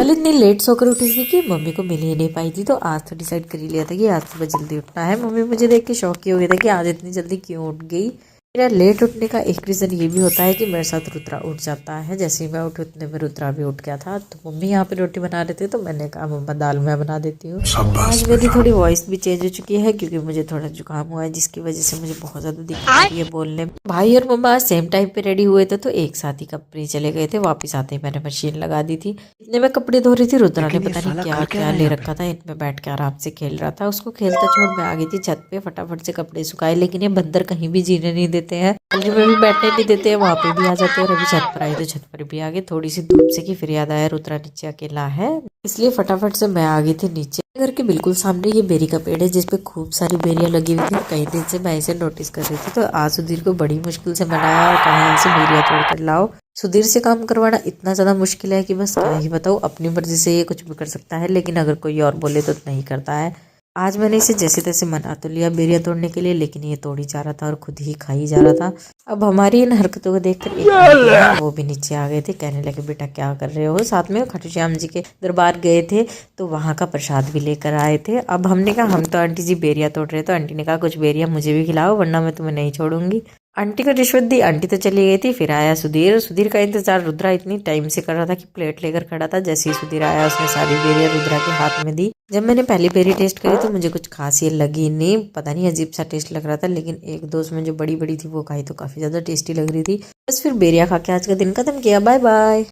कल इतनी लेट सोकर उठी थी कि मम्मी को मिल ही नहीं पाई थी, तो आज तो डिसाइड कर ही लिया था कि आज सुबह जल्दी उठना है। मम्मी मुझे देख के शौक ही हो गया था कि आज इतनी जल्दी क्यों उठ गई। मेरा लेट उठने का एक रीज़न ये भी होता है कि मेरे साथ रुद्रा उठ जाता है। जैसे ही मैं उठी उतने में रुद्रा भी उठ गया था। तो मम्मी यहाँ पे रोटी बना रहे थे, तो मैंने कहा मम्मा दाल मैं बना देती हूँ। आज मेरी थोड़ी वॉइस भी चेंज हो चुकी है क्योंकि मुझे थोड़ा जुकाम हुआ है, जिसकी वजह से मुझे बहुत ज़्यादा दिक्कत आ रही है बोलने में। भाई और मम्मा आज सेम टाइम पे रेडी हुए थे, तो एक साथ ही कपड़े चले गए थे। वापस आते ही मैंने मशीन लगा दी थी। इतने में कपड़े धो रही थी, रुद्रा ने पता नहीं क्या क्या ले रखा था, इनमें बैठ के आराम से खेल रहा था। उसको खेलता छोड़ मैं आ गई थी छत पे, फटाफट से कपड़े सुखाए। लेकिन ये बंदर कहीं भी जीने नहीं देते हैं, गैलरी में भी बैठने नहीं देते हैं, वहां पे भी आ जाते हैं। और अभी छत पर आए तो छत पर भी आ गए। थोड़ी सी धूप से कि फिर याद आया रुद्रा नीचे अकेला है, इसलिए फटाफट से मैं आ गई थी नीचे। घर के बिल्कुल सामने ये बेरी का पेड़ है, जिसपे खूब सारी बेरियां लगी हुई थी। कई दिन से मैं इसे नोटिस कर रही थी, तो आज सुधीर को बड़ी मुश्किल से मनाया और कहा यहाँ से बेरियां तोड़ कर लाओ। सुधीर से काम करवाना इतना ज्यादा मुश्किल है कि बस क्या ही बताऊँ। अपनी मर्जी से ये कुछ भी कर सकता है, लेकिन अगर कोई और बोले तो नहीं करता है। आज मैंने इसे जैसे तैसे मना तो लिया बेरिया तोड़ने के लिए, लेकिन ये तोड़ ही जा रहा था और खुद ही खा ही जा रहा था। अब हमारी इन हरकतों को देखकर एक आंटी है, वो भी नीचे आ गए थे। कहने लगे बेटा क्या कर रहे हो। साथ में खाटू श्याम जी के दरबार गए थे, तो वहाँ का प्रसाद भी लेकर आए थे। अब हमने कहा हम तो आंटी जी बेरिया तोड़ रहे, तो आंटी ने कहा कुछ बेरिया मुझे भी खिलाओ, वरना मैं तुम्हें नहीं छोड़ूंगी। आंटी को रिश्वत दी, आंटी तो चली गई थी। फिर आया सुधीर। सुधीर का इंतजार रुद्रा इतनी टाइम से कर रहा था कि प्लेट लेकर खड़ा था। जैसे ही सुधीर आया, उसने सारी बेरिया रुद्रा के हाथ में दी। जब मैंने पहली बेरी टेस्ट करी तो मुझे कुछ खास ये लगी नहीं, पता नहीं अजीब सा टेस्ट लग रहा था। लेकिन एक दो उसमें जो बड़ी बड़ी थी वो खाई तो काफी ज्यादा टेस्टी लग रही थी। बस फिर बेरिया खा के आज का दिन खत्म किया। Bye bye.